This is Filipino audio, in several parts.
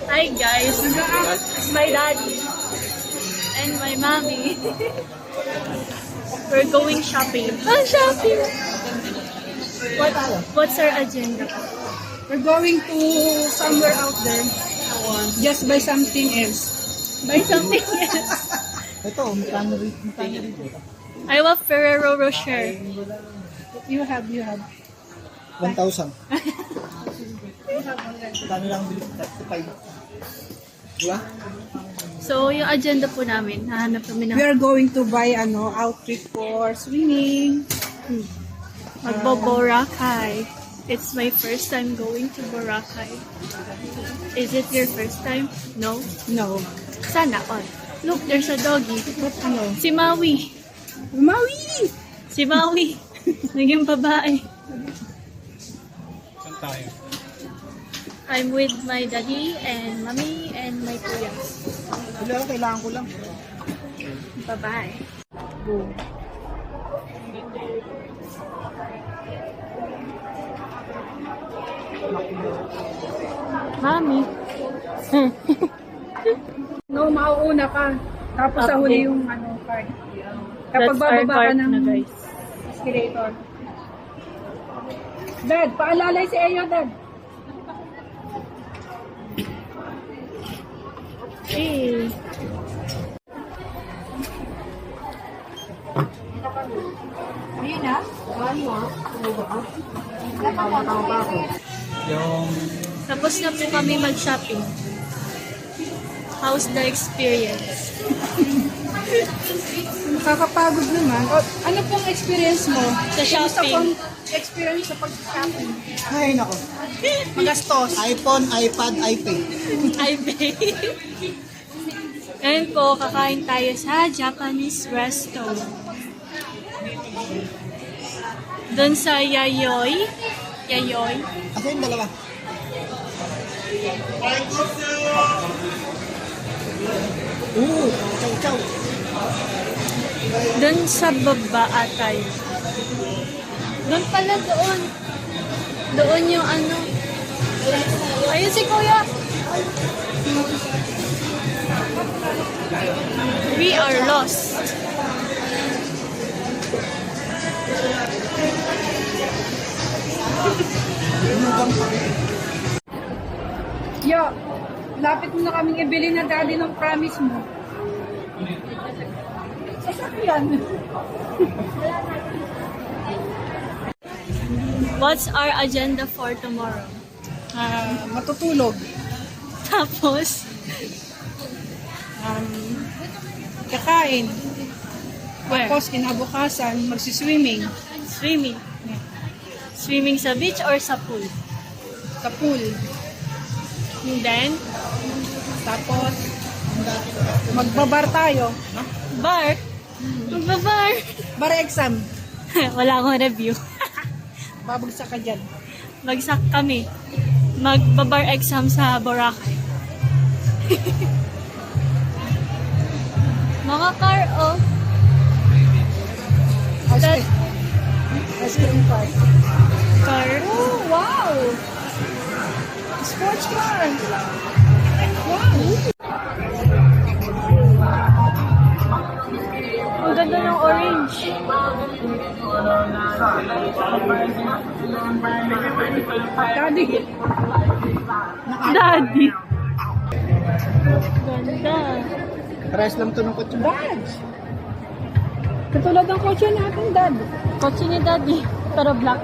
Hi guys, it's my daddy and my mommy. We're going shopping. Oh, shopping! What's our agenda? We're going to somewhere out there. Just buy something else. Buy something else. Ito, magkano rito? I want Ferrero Rocher. You have. 1,000. Magkano lang bilis? 35. Diba? So, yung agenda po namin, hahanap kami ng We are going to buy outfit for swimming. Magbo-Boracay. It's my first time going to Boracay. Is it your first time? No? No. Sana all. Look, there's a doggy. What ano? Si Maui. Maui! Si Maui. Naging babae. Saan tayo? I'm with my daddy and mommy and my kuya. Wala, kailangan ko lang. Bye-bye. Mami. No, mauuna ka. Tapos sa huli yung card. Kapag That's our bababa ka cart ng na guys. escalator. Dad, paalalay si Eyo, Dad. Hey. Ayun na. Yung... Tapos na po kami mag-shopping. How's the experience? Nakakapagod naman. O, ano pong experience mo? Sa shopping. Gusto kong experience sa pag-shopping. Ay, nako. Magastos. iPhone, iPad, iPad. I pay. Ngayon po, kakain tayo sa Japanese resto. Doon sa Yayoi. Yayoi. Ako yung dalawa. Chow chow. Doon sa baba tayo. Doon pala doon. Doon yung ano. Ayun si Kuya. We are lost. Yo, lapit mo na kaming ibili na daddy ng promise mo. Sasakyan. What's our agenda for tomorrow? Matutulog. Tapos, Kakain. where? Tapos kinabukasan, magsiswimming. Swimming. Swimming sa beach or sa pool? Sa pool. And then, Tapos, magbabar tayo. bar. Magbabar. Bar exam. Wala akong review. Babagsak ka dyan. Bagsak kami. Magbabar exam sa Boracay. Mga car, oh. That Ice cream park. car. Oh, wow! Sports car. Wow! Ang ganda ng orange. Daddy. Daddy. Ganda. Parehas lang to ng kotse. Dad. Katulad ng kotse natin, Dad. Kotse ni Daddy. Pero black.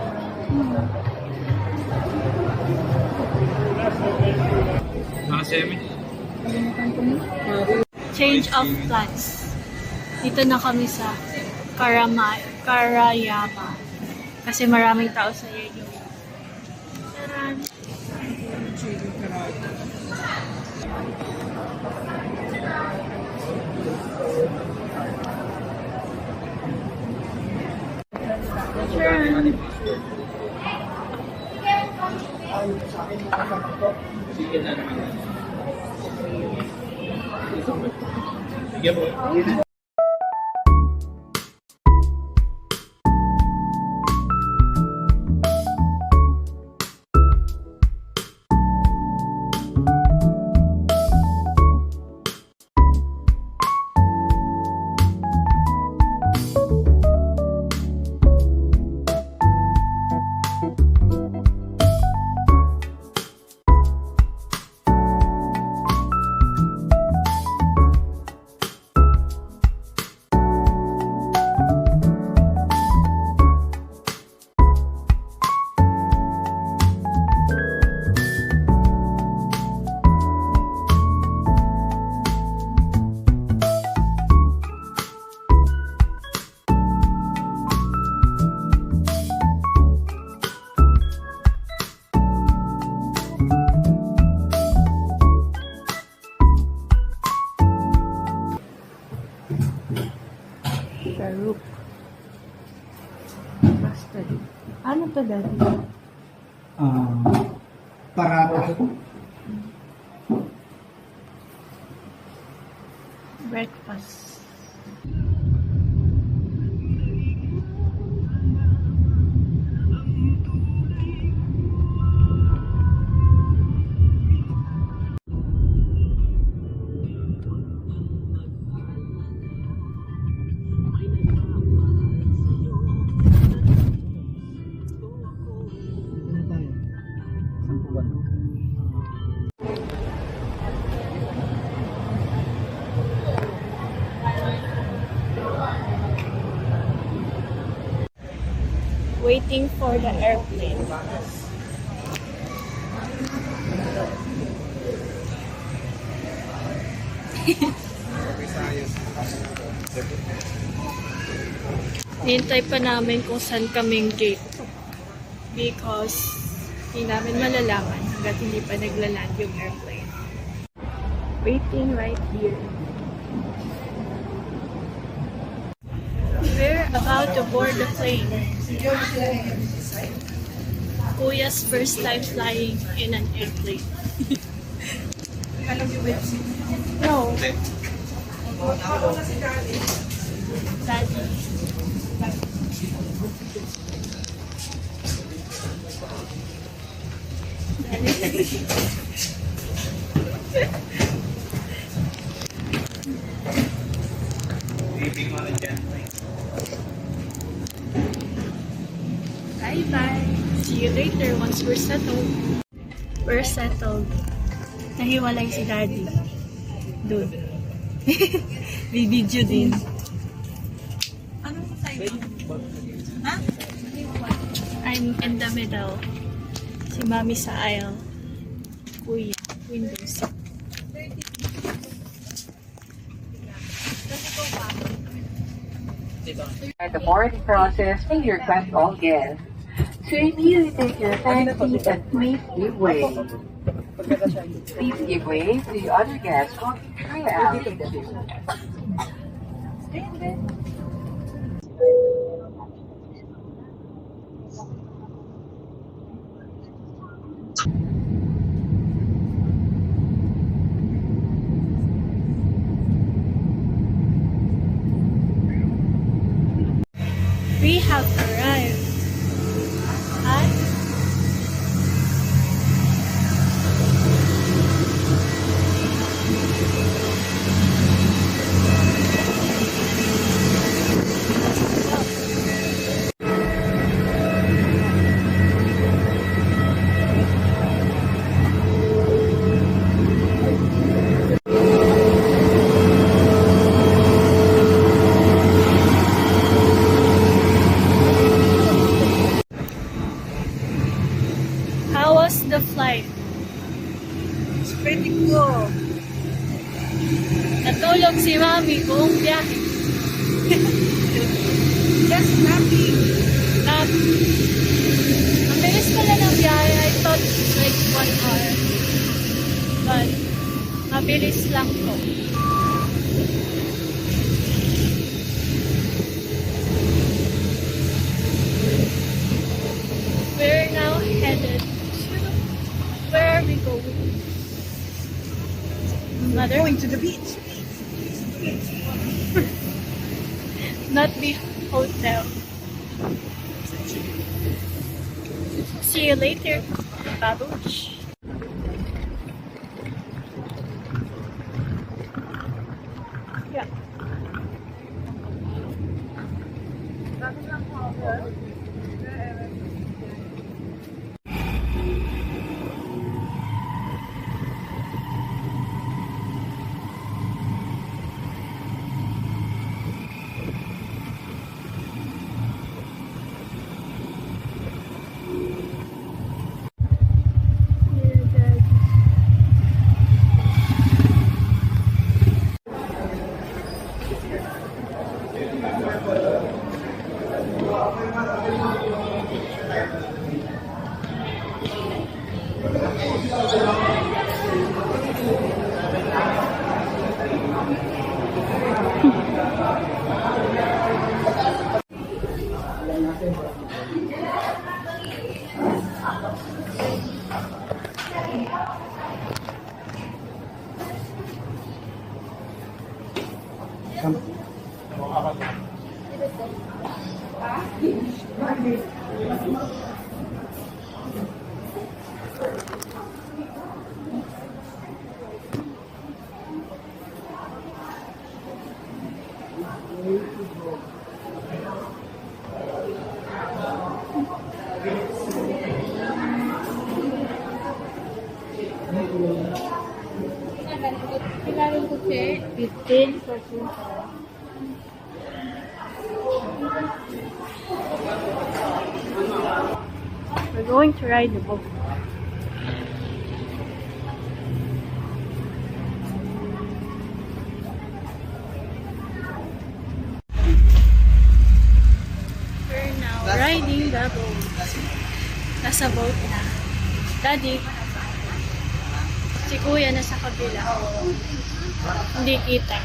Change of plans. Dito na kami sa Karayama. Kasi maraming tao sa Yeyo. Taran! Taran! to, Daddy? Parata. Breakfast. Ano tayo? Sampuan. Waiting for the airplane. Hintay pa namin kung saan kaming gate. Because hindi namin malalaman hanggat hindi pa naglaland yung airplane. Waiting right here. We're about to board the plane. Kuya's first time flying in an airplane. No. Daddy. Bye-bye. See you later once we're settled. We're settled. Nahiwalay si Daddy. Doon. Video din. I'm in the middle. Si Mami sa aisle. Kuya, window seat. At the boarding process, we request all guests to immediately take your fancy and please give way. Please give way to the other guests walking through the alley. We have arrived at How was the flight? It's pretty cool. Natulog si Mami buong biyahe. Just happy. Ang bilis pala ng biyahe. I thought like 1 hour. But, mabilis lang po. We're now headed to where are we going? Mother? Going to the beach. Not the hotel. See you later, Babush. Yeah. 15. We're going to ride the boat. We're now riding the boat. Nasa boat na. Daddy, si Kuya nasa kabila. Hindi kita.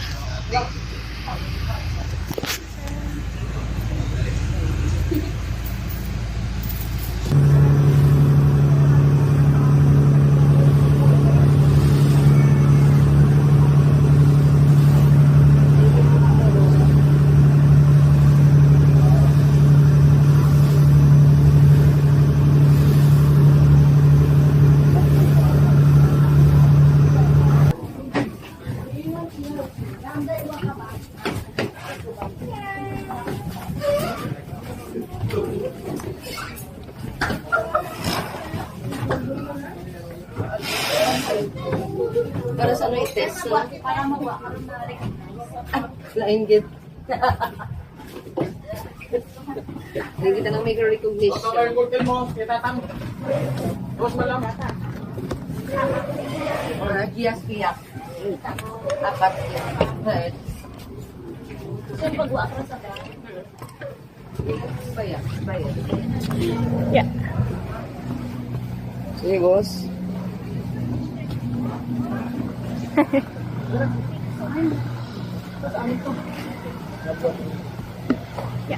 Para sa may test na. Nainggit. Nainggit ang may recognition. Gias-giyak. Apat yan. Saan pagwa ka sa ba? Bayan. Yeah. Sige, boss. Yeah.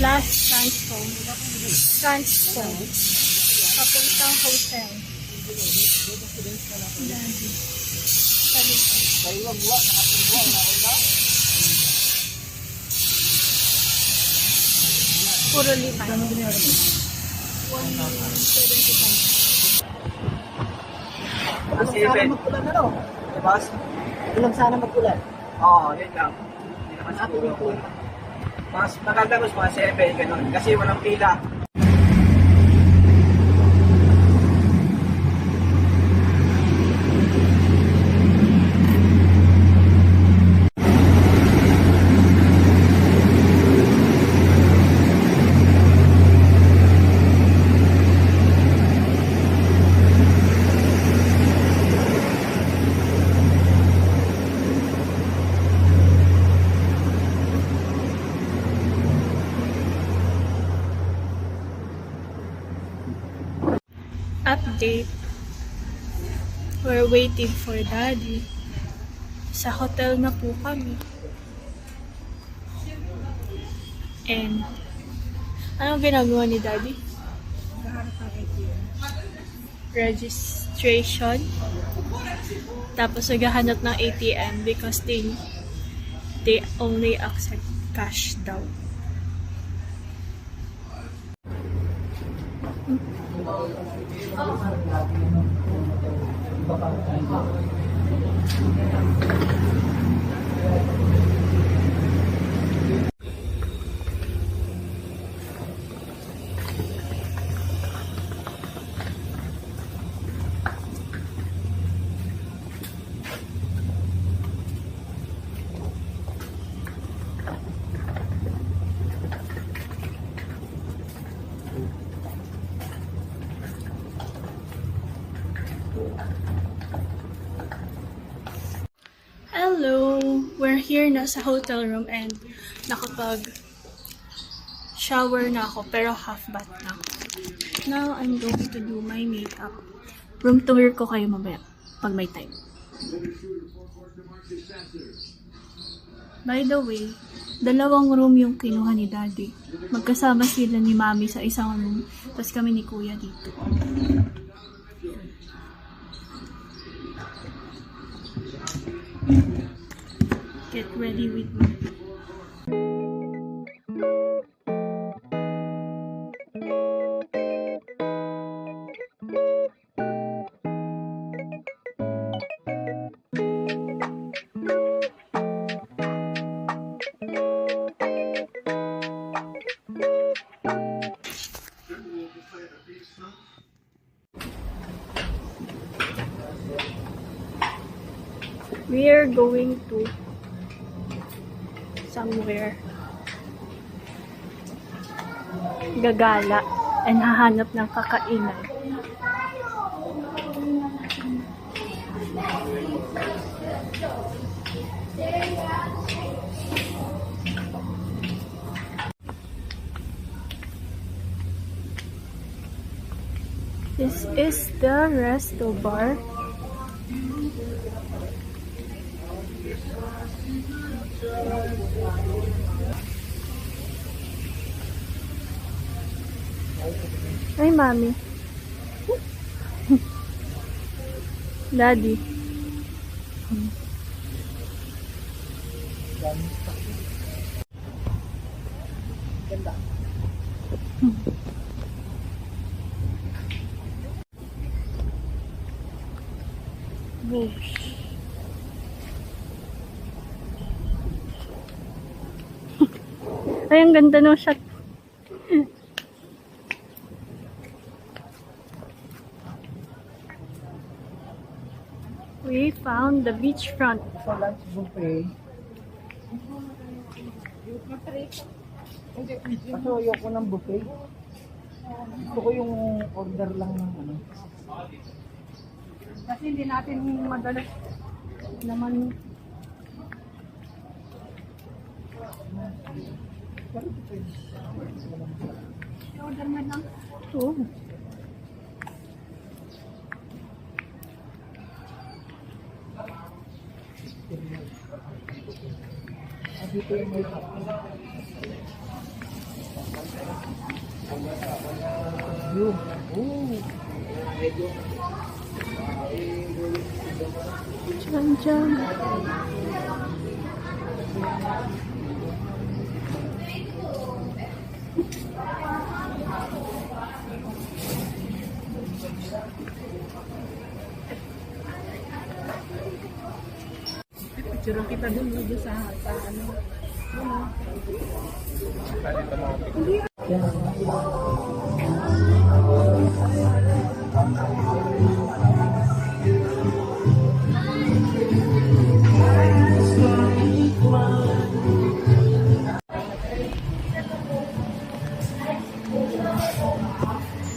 Last transform. Papuntang hotel. Daddy. Puro lima. 175. Kasi sana magpulan na, no? Boss? Ilang sana magpulan? Oo, yun lang. Hindi naman siguro. Mas maganda ko mga 7, ganun. Kasi walang pila. Update. We're waiting for Daddy. Sa hotel na po kami. And anong ginagawa ni Daddy? Registration. Tapos naghahanap ng ATM because they only accept cash daw. we're here na sa hotel room and nakapag shower na ako pero half bath na ako. Now, I'm going to do my makeup. Room tour ko kayo mamaya pag may time. By the way, dalawang room yung kinuha ni Daddy. Magkasama sila ni Mami sa isang room, tapos kami ni Kuya dito. Get ready with me. We are going to somewhere gagala and hahanap ng kakainan. This is the resto bar. Ay, Mami. Daddy. Ganda. Whoosh. Ay, ang ganda ng shot. We found the beachfront. Sa lunch buffet. Kaso ayoko ng buffet. Gusto ko yung order lang ng ano. Kasi hindi natin madalas naman order man lang. Oh. Dito yung may yun. Diyan, diyan. Picture kita dun sa ano.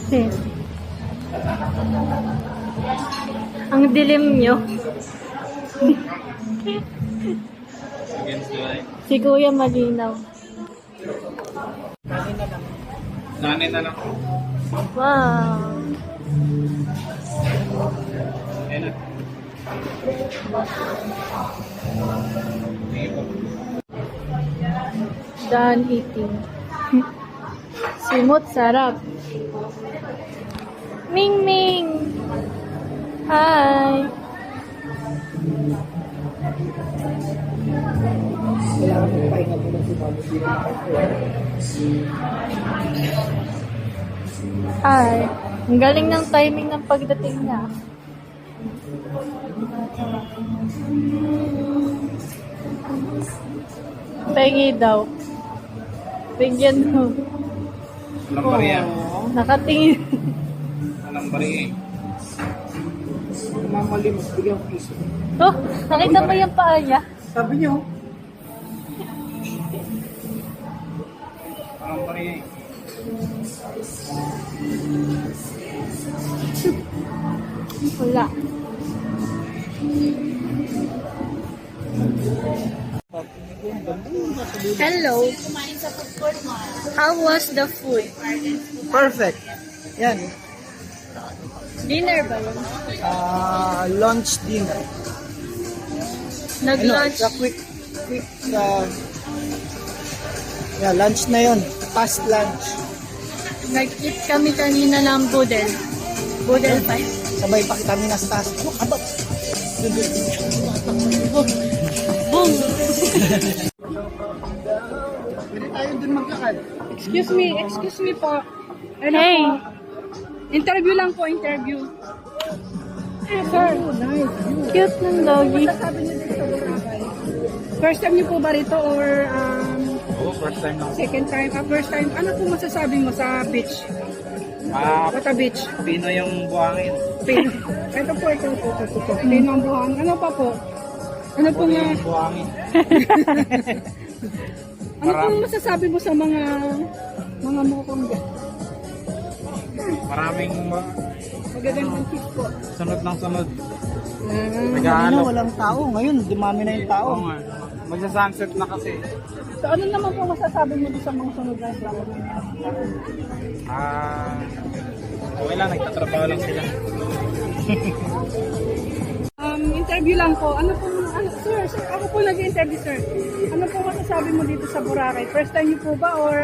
Yes. Ang dilim nyo. Si Kuya malinaw. Nani na lang. Wow. Ayan na. Done eating. Simot sarap. Ming Ming. Hi. kailangan magpahinga muna si Mami. Hindi na Hi. Ang galing ng timing ng pagdating niya. Pengi daw. Bigyan mo. Walang bariya. Nakatingin. Walang bariya eh. Mamalimos, bigyan ko piso. Oh, nakita mo yung paa niya? Sabi niyo, Walang bariya eh. Wala. Hello. How was the food? Perfect. Yan. Dinner ba yun? Lunch dinner. Nag-lunch. Quick, lunch na yun. Past lunch. Nag-eat kami kanina ng budel. Budel pa. Sabay pa kami na sa taas. Abot. Boom! Pwede tayo dun magkakad. Excuse me po. Ano Hey! po? Interview lang po, interview. Sir, Cute ng doggy. sabi niyo dito sa Boracay. First time niyo po ba rito or Oo, first time na. second time? First time. Ano po masasabi mo sa beach? What a beach? Pino yung buhangin. Pin. Ito po. Pin ang buhang. Ano pa po? Ano po nga? Yung buhangin. Ano po masasabi mo sa mga mukhang Maraming magagandang fish po? sunod ng sunod. Kanina Nag-aalok. walang tao. Ngayon, dumami na yung tao. Oo nga. Magsa-sunset na kasi. So ano naman po masasabi mo sa mga sunod na isla? Okay lang, nagtatrabaho lang sila. Interview lang po. Sir, ako po nag-interview, sir. Ano po masasabi mo dito sa Boracay? First time niyo po ba or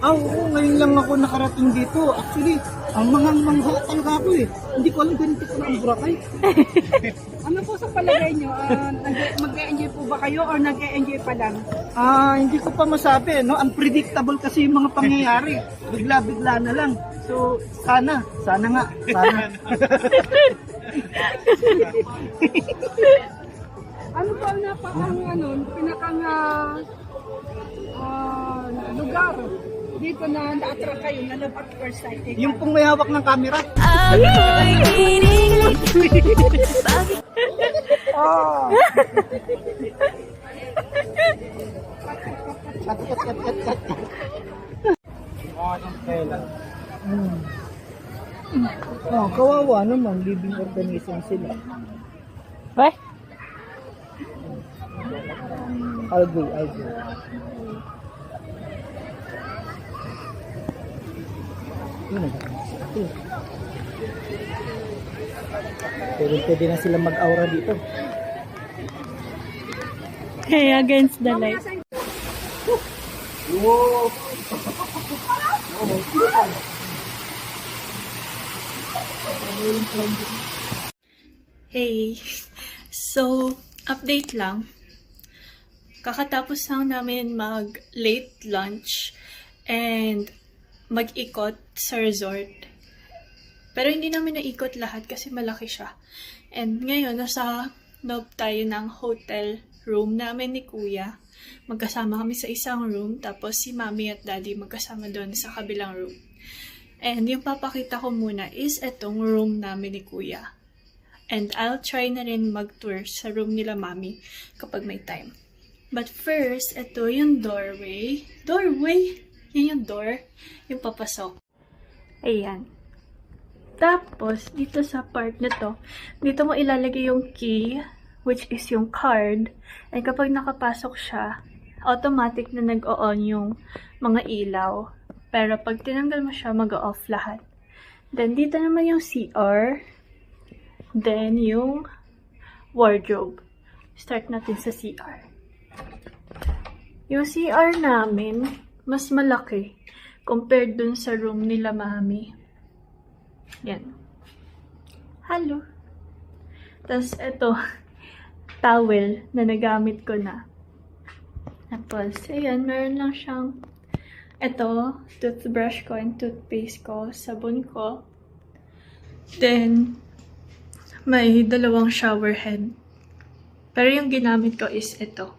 Oo, ngayon lang ako nakarating dito. Actually, ang mga mangha talaga ako eh. Hindi ko alam ganito ko ang Boracay. ano po sa palagay niyo? Mag-e-enjoy po ba kayo or nag-e-enjoy pa lang? Hindi ko pa masabi, no? Unpredictable kasi yung mga pangyayari. Bigla-bigla na lang. So, sana nga, sana. Ano po pinakang lugar dito na na-attract kayo na love at first sight? Yung pong may hawak ng camera. Cut. Oo, yung tela. Kawawa naman, living organism sila. What? Algae. Pwede na sila mag-aura dito. Hey, against the light. Hey, so update lang. Kakatapos lang namin mag-late lunch and mag-ikot sa resort. Pero hindi namin naikot lahat kasi malaki siya. And ngayon, nasa loob tayo ng hotel room namin ni Kuya. Magkasama kami sa isang room, tapos si Mami at Daddy magkasama doon sa kabilang room. And yung papakita ko muna is itong room namin ni Kuya. And I'll try na rin mag-tour sa room nila Mami kapag may time. But first, ito yung doorway. Doorway? Yan yung door. Yung papasok. Ayan. Tapos, dito sa part na to, dito mo ilalagay yung key, which is yung card. And kapag nakapasok siya, automatic na nag-o-on yung mga ilaw. Pero pag tinanggal mo siya, mag-o-off lahat. Then, dito naman yung CR. Then, yung wardrobe. Start natin sa CR. Yung CR namin, mas malaki compared dun sa room nila Mami. Yan. Hello. Tapos, ito, towel na nagamit ko na. Tapos, ayan, meron lang siyang ito, toothbrush ko and toothpaste ko, sabon ko. Then, may dalawang shower head. Pero yung ginamit ko is ito.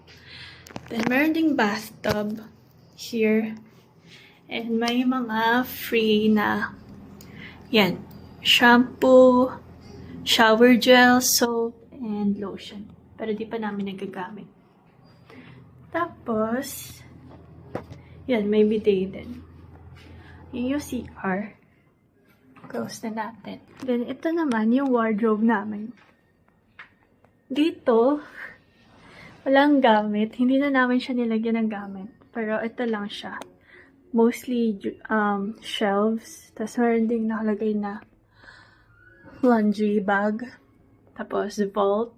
Then, meron ding bathtub here. And may mga free na, yan, shampoo, shower gel, soap, and lotion. Pero di pa namin nagagamit. Tapos, yan, may bidet din. Yung CR. Close na natin. Then, ito naman yung wardrobe namin. Dito, Walang gamit. Hindi na namin siya nilagyan ng gamit. Pero ito lang siya. Mostly shelves. Tapos meron ding nakalagay na laundry bag. Tapos vault.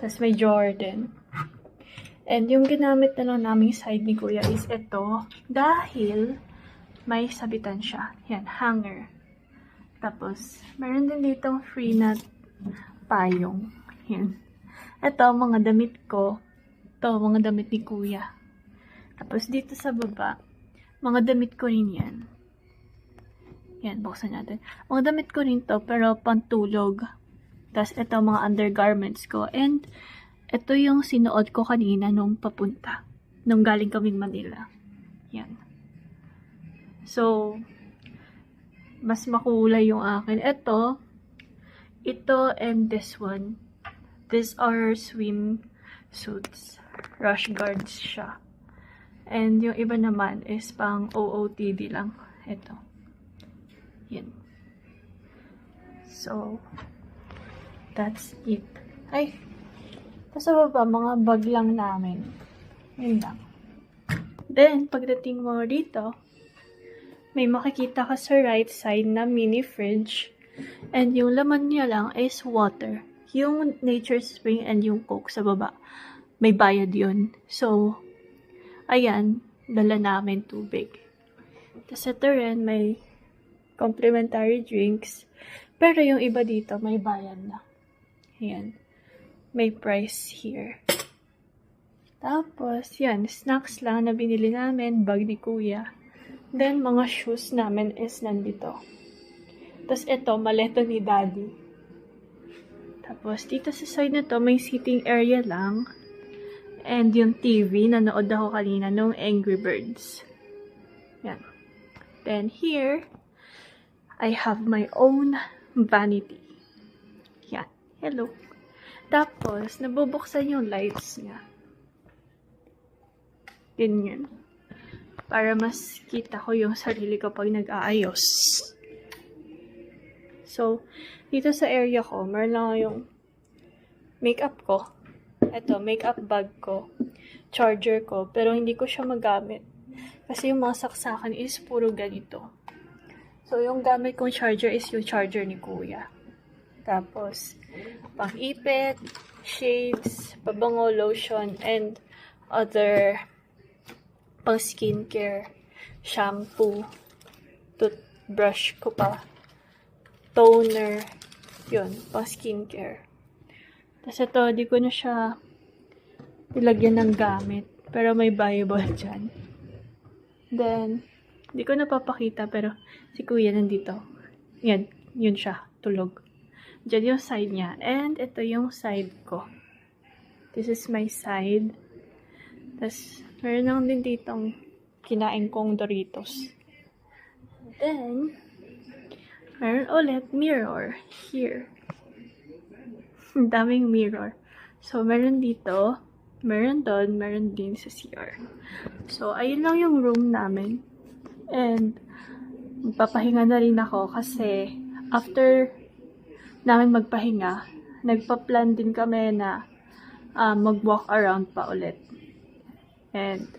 Tapos may drawer din. And yung ginamit na lang naming side ni Kuya is ito. Dahil may sabitan siya. Yan, hanger. Tapos, meron din ditong free na payong. Yan. Ito, mga damit ko. Ito, mga damit ni Kuya. Tapos, dito sa baba, mga damit ko rin yan. Yan, buksan natin. Mga damit ko rin to, pero pantulog. Tapos, ito, mga undergarments ko. And, ito yung sinuot ko kanina nung papunta. Nung galing kaming Manila. Yan. So, mas makulay yung akin. Ito, and this one. These are swim suits. Rash guards siya. And yung iba naman is pang OOTD lang. Ito. Yan. So, that's it. Ay, sa baba, mga bag lang namin. Yun lang. Then, pagdating mo dito, may makikita ka sa right side na mini fridge. And yung laman niya lang is water. Yung Nature Spring and yung Coke sa baba, may bayad yun. So, ayan, dala namin tubig. Tapos ito rin, may complimentary drinks. Pero yung iba dito, may bayad na. Ayan. May price here. Tapos, yan, snacks lang na binili namin, bag ni Kuya. Then, mga shoes namin is nandito. Tapos, ito, maleta ni Daddy. Tapos, dito sa side na to, may sitting area lang. And yung TV, nanood ako kanina nung Angry Birds. Yan. Then, here, I have my own vanity. Yan. Hello. Tapos, nabubuksan yung lights niya. Ganyan. Para mas kita ko yung sarili ko pag nag-aayos. So, dito sa area ko, meron lang yung makeup ko. Ito, makeup bag ko. Charger ko. Pero hindi ko siya magamit. Kasi yung mga saksakan is puro ganito. So, yung gamit kong charger is yung charger ni Kuya. Tapos, pang-ipit, shades, pabango, lotion, and other pang-skincare, shampoo, toothbrush ko pa, toner, yun, pang-skincare. Tapos ito, di ko na siya nilagyan ng gamit, pero may Bible dyan. Then, di ko napapakita, pero si Kuya nandito. Yan, yun siya, tulog. Diyan yung side niya. And ito yung side ko. This is my side. Tapos, meron lang din ditong kinain kong Doritos. Then, meron ulit mirror here. Ang daming mirror. So, meron dito, meron doon, meron din sa CR. So, ayun lang yung room namin. And, magpapahinga na rin ako kasi after namin magpahinga, nagpa-plan din kami na mag-walk around pa ulit. And,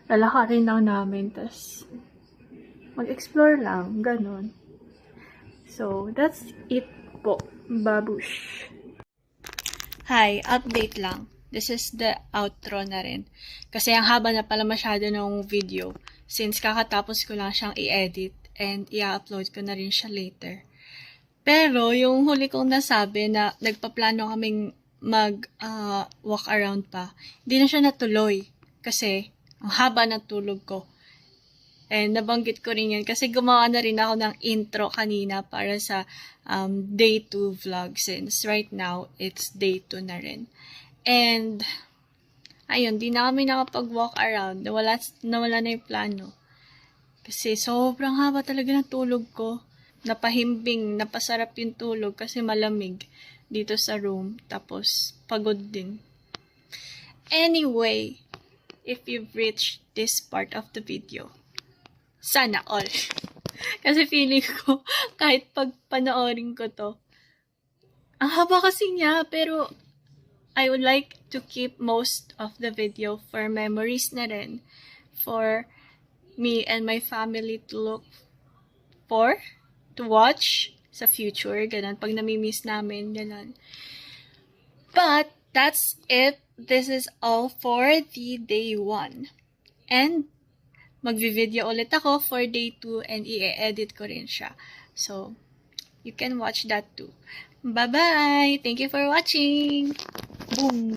lalakarin lang namin, tas mag-explore lang, ganun. So, that's it po, babush. Hi, update lang. This is the outro na rin. Kasi ang haba na pala masyado ng video since kakatapos ko lang siyang i-edit and i-upload ko na rin siya later. Pero, yung huli kong nasabi na nagpaplano kaming mag-walk around pa, hindi na siya natuloy. Kasi, ang haba ng tulog ko. And, nabanggit ko rin yan kasi gumawa na rin ako ng intro kanina para sa day 2 vlog since right now, it's day 2 na rin. And, ayun, di na kami nakapag-walk around. Nawala na yung plano. Kasi, sobrang haba talaga ng tulog ko. Napahimbing, napasarap yung tulog kasi malamig dito sa room. Tapos, pagod din. Anyway, if you've reached this part of the video, sana all. Kasi feeling ko, kahit pag panoorin ko to, ang haba kasi niya, pero I would like to keep most of the video for memories na rin for me and my family to look for, to watch sa future, ganun, pag namimiss namin, ganun. But, that's it. This is all for the day 1. And, magvi-video ulit ako for day 2 and i-edit ko rin siya. So, you can watch that too. Bye-bye! Thank you for watching! Boom!